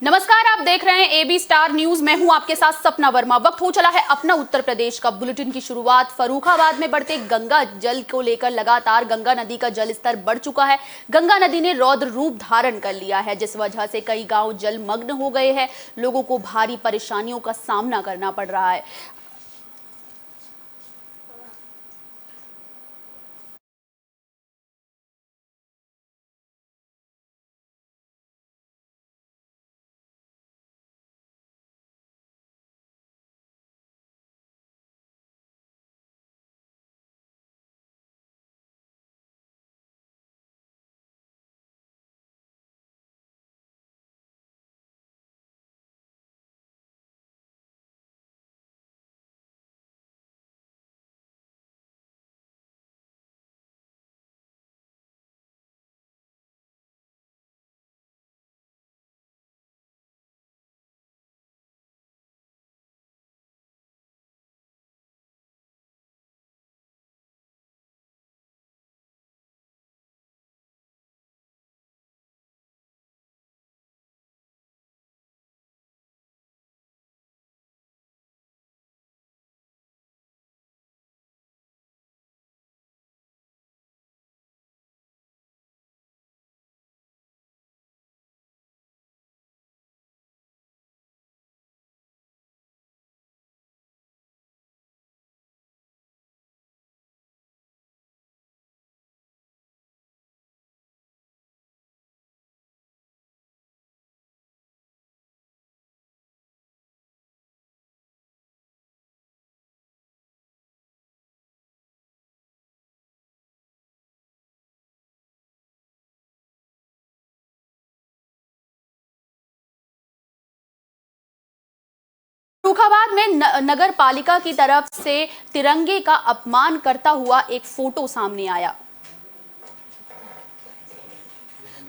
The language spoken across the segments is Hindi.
नमस्कार, आप देख रहे हैं एबी स्टार न्यूज। मैं हूं आपके साथ सपना वर्मा। वक्त हो चला है अपना उत्तर प्रदेश का। बुलेटिन की शुरुआत फर्रुखाबाद में बढ़ते गंगा जल को लेकर। लगातार गंगा नदी का जल स्तर बढ़ चुका है। गंगा नदी ने रौद्र रूप धारण कर लिया है, जिस वजह से कई गांव जलमग्न हो गए हैं। लोगों को भारी परेशानियों का सामना करना पड़ रहा है। फर्रुखाबाद में नगर पालिका की तरफ से तिरंगे का अपमान करता हुआ एक फोटो सामने आया।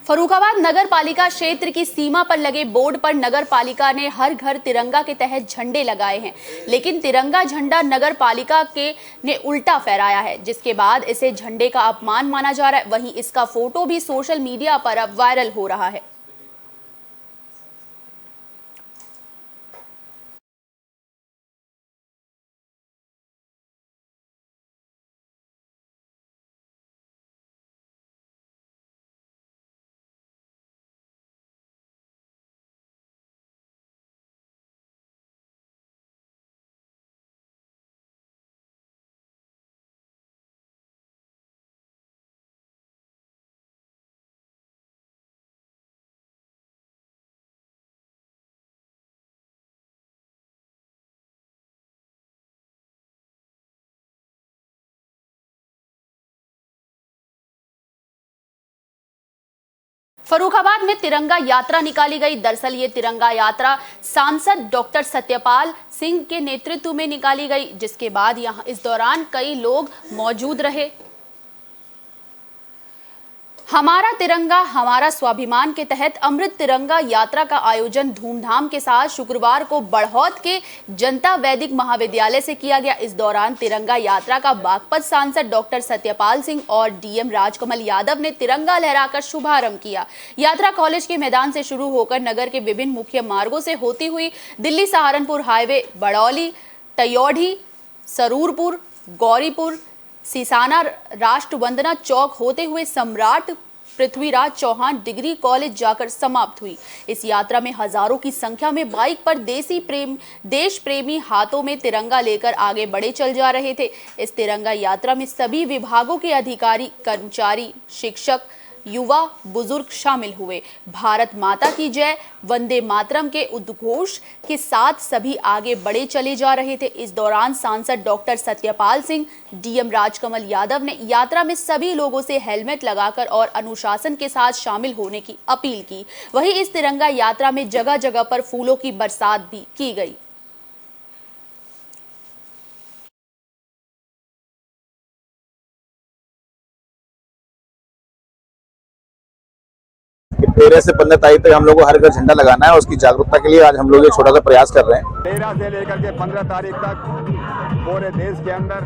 फर्रुखाबाद नगर पालिका क्षेत्र की सीमा पर लगे बोर्ड पर नगर पालिका ने हर घर तिरंगा के तहत झंडे लगाए हैं, लेकिन तिरंगा झंडा नगर पालिका के ने उल्टा फहराया है, जिसके बाद इसे झंडे का अपमान माना जा रहा है। वहीं इसका फोटो भी सोशल मीडिया पर अब वायरल हो रहा है। फर्रुखाबाद में तिरंगा यात्रा निकाली गई। दरअसल ये तिरंगा यात्रा सांसद डॉक्टर सत्यपाल सिंह के नेतृत्व में निकाली गई, जिसके बाद यहां इस दौरान कई लोग मौजूद रहे। हमारा तिरंगा हमारा स्वाभिमान के तहत अमृत तिरंगा यात्रा का आयोजन धूमधाम के साथ शुक्रवार को बढ़ौत के जनता वैदिक महाविद्यालय से किया गया। इस दौरान तिरंगा यात्रा का बागपत सांसद डॉक्टर सत्यपाल सिंह और डीएम राजकमल यादव ने तिरंगा लहराकर शुभारंभ किया। यात्रा कॉलेज के मैदान से शुरू होकर नगर के विभिन्न मुख्य मार्गों से होती हुई दिल्ली सहारनपुर हाईवे, बड़ौली, तयोढ़ी, सरूरपुर, गौरीपुर, सीसाना, राष्ट्रवंदना चौक होते हुए सम्राट पृथ्वीराज चौहान डिग्री कॉलेज जाकर समाप्त हुई। इस यात्रा में हजारों की संख्या में बाइक पर देश प्रेमी हाथों में तिरंगा लेकर आगे बढ़े चल जा रहे थे। इस तिरंगा यात्रा में सभी विभागों के अधिकारी, कर्मचारी, शिक्षक, युवा, बुजुर्ग शामिल हुए। भारत माता की जय, वंदे मातरम के उद्घोष के साथ सभी आगे बढ़े चले जा रहे थे। इस दौरान सांसद डॉक्टर सत्यपाल सिंह, डीएम राजकमल यादव ने यात्रा में सभी लोगों से हेलमेट लगाकर और अनुशासन के साथ शामिल होने की अपील की। वहीं इस तिरंगा यात्रा में जगह जगह पर फूलों की बरसात भी की गई। कि 13 से 15 तारीख तक हम लोग को हर घर झंडा लगाना है और उसकी जागरूकता के लिए आज हम लोग ये छोटा सा प्रयास कर रहे हैं। 13 से लेकर के 15 तारीख तक पूरे देश के अंदर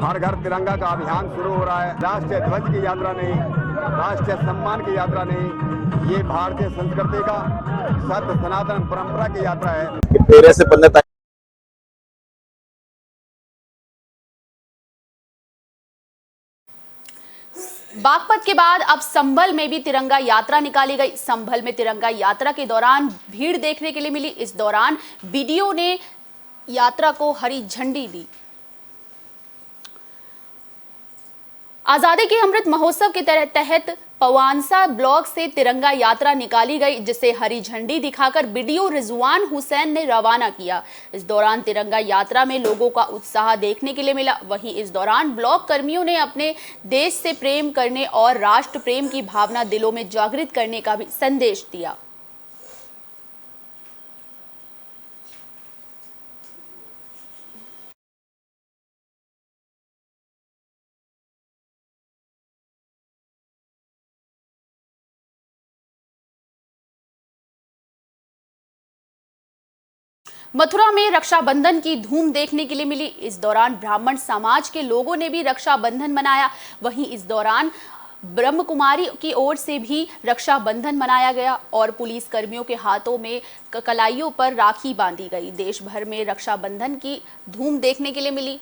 हर घर तिरंगा का अभियान शुरू हो रहा है। राष्ट्रीय ध्वज की यात्रा नहीं, राष्ट्रीय सम्मान की यात्रा नहीं, ये भारतीय संस्कृति का सत्य सनातन परंपरा की यात्रा है। कि 13 से 15 तारीख बागपत के बाद अब संभल में भी तिरंगा यात्रा निकाली गई। संभल में तिरंगा यात्रा के दौरान भीड़ देखने के लिए मिली। इस दौरान बीडीओ ने यात्रा को हरी झंडी दी। आजादी के अमृत महोत्सव के तहत पवानसा ब्लॉक से तिरंगा यात्रा निकाली गई, जिसे हरी झंडी दिखाकर बीडीओ रिजवान हुसैन ने रवाना किया। इस दौरान तिरंगा यात्रा में लोगों का उत्साह देखने के लिए मिला। वहीं इस दौरान ब्लॉक कर्मियों ने अपने देश से प्रेम करने और राष्ट्र प्रेम की भावना दिलों में जागृत करने का भी संदेश दिया। मथुरा में रक्षाबंधन की धूम देखने के लिए मिली। इस दौरान ब्राह्मण समाज के लोगों ने भी रक्षाबंधन मनाया। वहीं इस दौरान ब्रह्म कुमारी की ओर से भी रक्षाबंधन मनाया गया और पुलिस कर्मियों के हाथों में कलाइयों पर राखी बांधी गई। देश भर में रक्षाबंधन की धूम देखने के लिए मिली।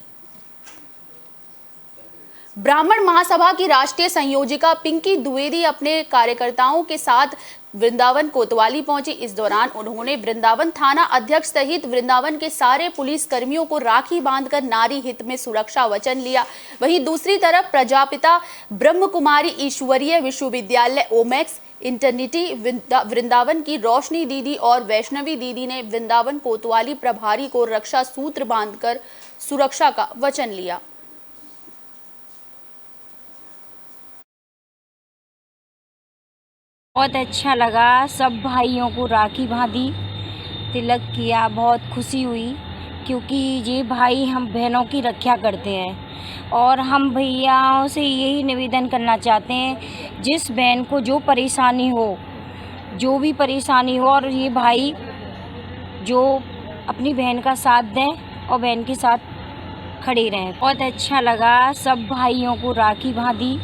ब्राह्मण महासभा की राष्ट्रीय संयोजिका पिंकी द्विवेदी अपने कार्यकर्ताओं के साथ वृंदावन कोतवाली पहुंची। इस दौरान उन्होंने वृंदावन थाना अध्यक्ष सहित वृंदावन के सारे पुलिस कर्मियों को राखी बांधकर नारी हित में सुरक्षा वचन लिया। वहीं दूसरी तरफ प्रजापिता ब्रह्म कुमारी ईश्वरीय विश्वविद्यालय ओमेक्स इंटरनिटी वृंदावन की रोशनी दीदी और वैष्णवी दीदी ने वृंदावन कोतवाली प्रभारी को रक्षा सूत्र बांधकर सुरक्षा का वचन लिया। बहुत अच्छा लगा। सब भाइयों को राखी बांधी, तिलक किया, बहुत खुशी हुई क्योंकि ये भाई हम बहनों की रक्षा करते हैं और हम भैयाओं से यही निवेदन करना चाहते हैं, जिस बहन को जो परेशानी हो, जो भी परेशानी हो, और ये भाई जो अपनी बहन का साथ दें और बहन के साथ खड़े रहें। बहुत अच्छा लगा। सब भाइयों को राखी बांधी,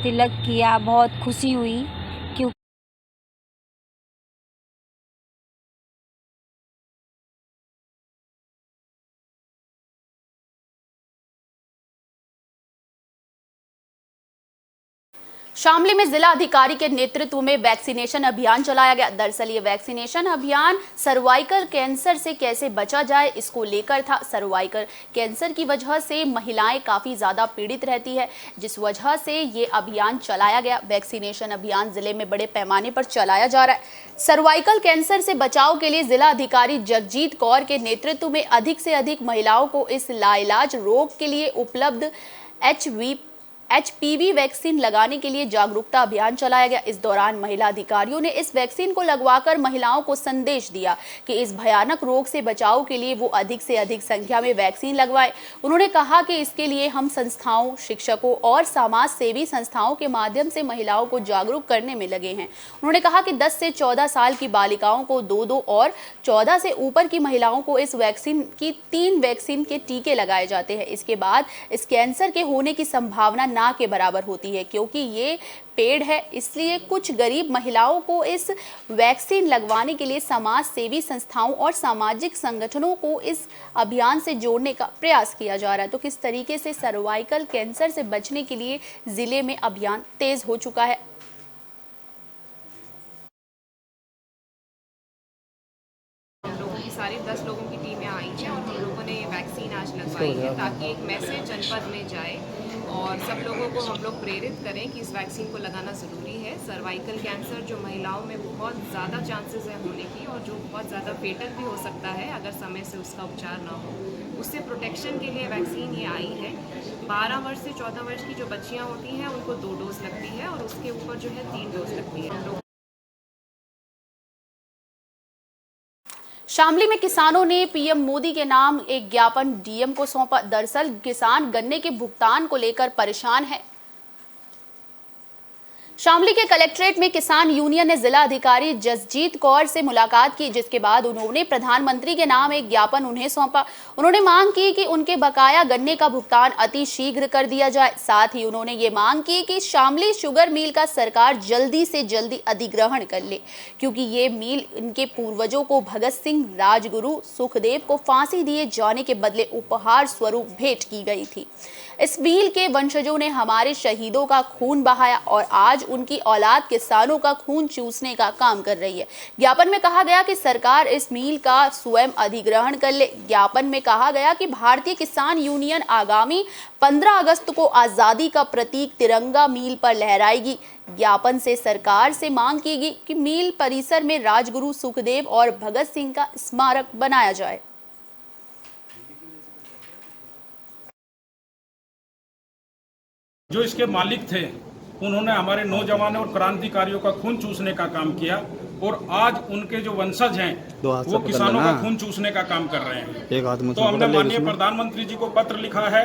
तिलक किया, बहुत खुशी हुई। शामली में जिला अधिकारी के नेतृत्व में वैक्सीनेशन अभियान चलाया गया। दरअसल ये वैक्सीनेशन अभियान सर्वाइकल कैंसर से कैसे बचा जाए इसको लेकर था। सर्वाइकल कैंसर की वजह से महिलाएं काफी ज्यादा पीड़ित रहती है, जिस वजह से ये अभियान चलाया गया। वैक्सीनेशन अभियान जिले में बड़े पैमाने पर चलाया जा रहा है। सर्वाइकल कैंसर से बचाव के लिए जिला अधिकारी जगजीत कौर के नेतृत्व में अधिक से अधिक महिलाओं को इस लाइलाज रोग के लिए उपलब्ध HPV वैक्सीन लगाने के लिए जागरूकता अभियान चलाया गया। इस दौरान महिला अधिकारियों ने इस वैक्सीन को लगवाकर महिलाओं को संदेश दिया कि इस भयानक रोग से बचाव के लिए वो अधिक से अधिक संख्या में वैक्सीन लगवाएं। उन्होंने कहा कि इसके लिए हम संस्थाओं, शिक्षकों और समाज सेवी संस्थाओं के माध्यम से महिलाओं को जागरूक करने में लगे हैं। उन्होंने कहा कि 10 से 14 साल की बालिकाओं को 2 और 14 से ऊपर की महिलाओं को इस वैक्सीन की 3 वैक्सीन के टीके लगाए जाते हैं। इसके बाद इस कैंसर के होने की संभावना ना के बराबर होती है। क्योंकि ये पेड़ है, इसलिए कुछ गरीब महिलाओं को इस वैक्सीन लगवाने के लिए समाज सेवी संस्थाओं और सामाजिक संगठनों को इस अभियान से जोड़ने का प्रयास किया जा रहा है। तो किस तरीके से सर्वाइकल कैंसर से बचने के लिए जिले में अभियान तेज हो चुका है। सारी 10 लोगों की टीमें आई हैं और हम लोगों ने ये वैक्सीन आज लगवाई है ताकि एक मैसेज जनपद में जाए और सब लोगों को हम लोग प्रेरित करें कि इस वैक्सीन को लगाना ज़रूरी है। सर्वाइकल कैंसर जो महिलाओं में बहुत ज़्यादा चांसेस है होने की और जो बहुत ज़्यादा फेटल भी हो सकता है अगर समय से उसका उपचार ना हो, उससे प्रोटेक्शन के लिए वैक्सीन ये आई है। 12 वर्ष से 14 वर्ष की जो बच्चियाँ होती हैं उनको 2 डोज लगती है और उसके ऊपर जो है 3 डोज लगती है। शामली में किसानों ने पीएम मोदी के नाम एक ज्ञापन डीएम को सौंपा। दरअसल किसान गन्ने के भुगतान को लेकर परेशान है। शामली के कलेक्ट्रेट में किसान यूनियन ने जिला अधिकारी जसजीत कौर से मुलाकात की, जिसके बाद उन्होंने प्रधानमंत्री के नाम एक ज्ञापन उन्हें सौंपा। उन्होंने मांग की कि उनके बकाया गन्ने का भुगतान अति शीघ्र कर दिया जाए। साथ ही उन्होंने ये मांग की कि शामली शुगर मिल का सरकार जल्दी से जल्दी अधिग्रहण कर ले, क्योंकि ये मिल इनके पूर्वजों को भगत सिंह, राजगुरु, सुखदेव को फांसी दिए जाने के बदले उपहार स्वरूप भेंट की गई थी। इस मिल के वंशजों ने हमारे शहीदों का खून बहाया और आज उनकी औलाद किसानों का खून चूसने का काम कर रही है। ज्ञापन में कहा गया कि सरकार इस मिल का स्वयं अधिग्रहण कर ले। ज्ञापन में कहा गया कि भारतीय किसान यूनियन आगामी 15 अगस्त को आज़ादी का प्रतीक तिरंगा मिल पर लहराएगी। ज्ञापन से सरकार से मांग की गई कि मिल परिसर में राजगुरु, सुखदेव और भगत सिंह का स्मारक बनाया जाए। जो इसके मालिक थे उन्होंने हमारे नौजवानों और क्रांतिकारियों का खून चूसने का काम किया और आज उनके जो वंशज हैं वो किसानों का खून चूसने का काम कर रहे हैं। तो हमने माननीय प्रधानमंत्री जी को पत्र लिखा है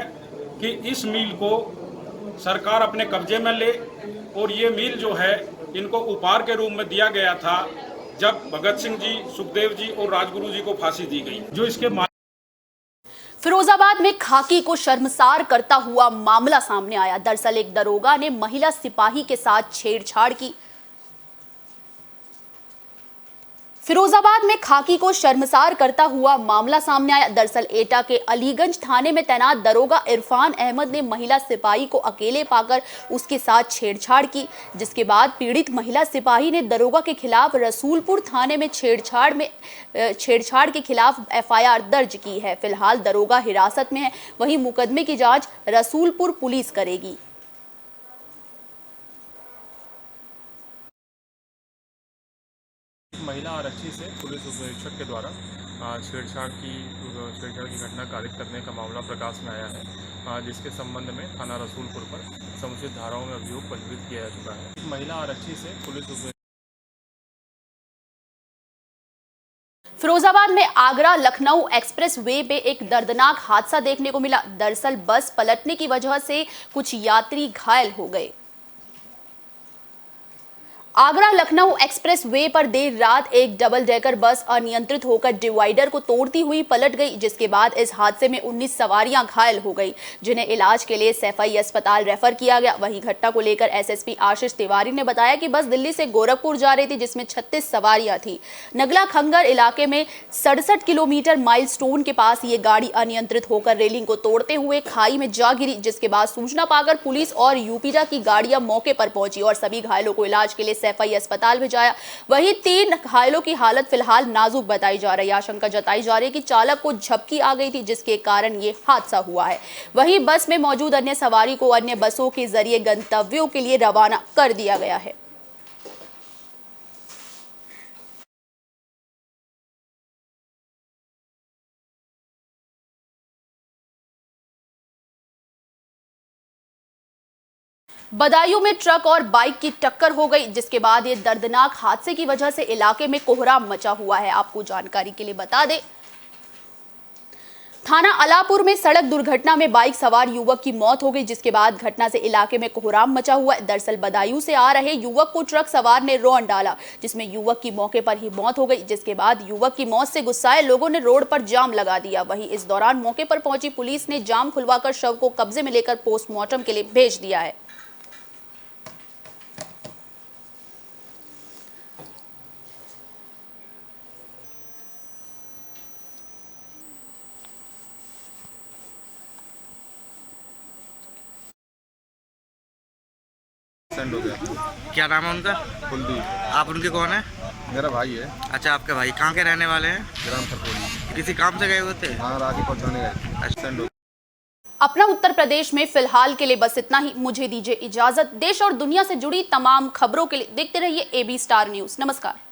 कि इस मिल को सरकार अपने कब्जे में ले और ये मिल जो है इनको उपहार के रूप में दिया गया था जब भगत सिंह जी, सुखदेव जी और राजगुरु जी को फांसी दी गई। जो इसके फिरोजाबाद में खाकी को शर्मसार करता हुआ मामला सामने आया। दरअसल एक दरोगा ने महिला सिपाही के साथ छेड़छाड़ की। फिरोजाबाद में खाकी को शर्मसार करता हुआ मामला सामने आया। दरअसल एटा के अलीगंज थाने में तैनात दरोगा इरफान अहमद ने महिला सिपाही को अकेले पाकर उसके साथ छेड़छाड़ की, जिसके बाद पीड़ित महिला सिपाही ने दरोगा के खिलाफ रसूलपुर थाने में छेड़छाड़ के खिलाफ FIR दर्ज की है। फिलहाल दरोगा हिरासत में है। वहीं मुकदमे की जांच रसूलपुर पुलिस करेगी। महिला आरक्षी से पुलिस उप निरीक्षक के द्वारा छेड़छाड़ की घटना कारित करने का मामला प्रकाश में आया है, जिसके संबंध में थाना रसूलपुर पर समुचित धाराओं में अभियोग पंजीकृत किया जा चुका है। महिला आरक्षी से पुलिस उप फिरोजाबाद में आगरा लखनऊ एक्सप्रेस वे पे एक दर्दनाक हादसा देखने को मिला। दरअसल बस पलटने की वजह से कुछ यात्री घायल हो गए। आगरा लखनऊ एक्सप्रेस वे पर देर रात एक डबल डेकर बस अनियंत्रित होकर डिवाइडर को तोड़ती हुई पलट गई, जिसके बाद इस हादसे में 19 सवारियां घायल हो गई, जिन्हें इलाज के लिए सैफई अस्पताल रेफर किया गया। वहीं घटना को लेकर SSP आशीष तिवारी ने बताया कि बस दिल्ली से गोरखपुर जा रही थी, जिसमें 36 सवारियां थी। नगला खंगर इलाके में 67 किलोमीटर माइलस्टोन के पास ये गाड़ी अनियंत्रित होकर रेलिंग को तोड़ते हुए खाई में जा गिरी, जिसके बाद सूचना पाकर पुलिस और यूपीडा की गाड़ियां मौके पर पहुंची और सभी घायलों को इलाज के लिए सैफई अस्पताल भेजाया। वहीं 3 घायलों की हालत फिलहाल नाजुक बताई जा रही है। आशंका जताई जा रही है कि चालक को झपकी आ गई थी, जिसके कारण ये हादसा हुआ है। वहीं बस में मौजूद अन्य सवारी को अन्य बसों के जरिए गंतव्यों के लिए रवाना कर दिया गया है। बदायूं में ट्रक और बाइक की टक्कर हो गई, जिसके बाद ये दर्दनाक हादसे की वजह से इलाके में कोहराम मचा हुआ है। आपको जानकारी के लिए बता दें, थाना अलापुर में सड़क दुर्घटना में बाइक सवार युवक की मौत हो गई, जिसके बाद घटना से इलाके में कोहराम मचा हुआ है। दरअसल बदायूं से आ रहे युवक को ट्रक सवार ने रौंद डाला, जिसमें युवक की मौके पर ही मौत हो गई। जिसके बाद युवक की मौत से गुस्साए लोगों ने रोड पर जाम लगा दिया। वहीं इस दौरान मौके पर पहुंची पुलिस ने जाम खुलवाकर शव को कब्जे में लेकर पोस्टमार्टम के लिए भेज दिया है। हो गया। क्या नाम है उनका? कुलदीप। आप उनके कौन है? मेरा भाई है। अच्छा, आपके भाई कहाँ के रहने वाले हैं? ग्राम सरपंच। किसी काम से गए हुए थे? हाँ, राखी पहुँचाने गए। अपना उत्तर प्रदेश में फिलहाल के लिए बस इतना ही। मुझे दीजिए इजाजत। देश और दुनिया से जुड़ी तमाम खबरों के लिए देखते रहिए AB स्टार न्यूज़। नमस्कार।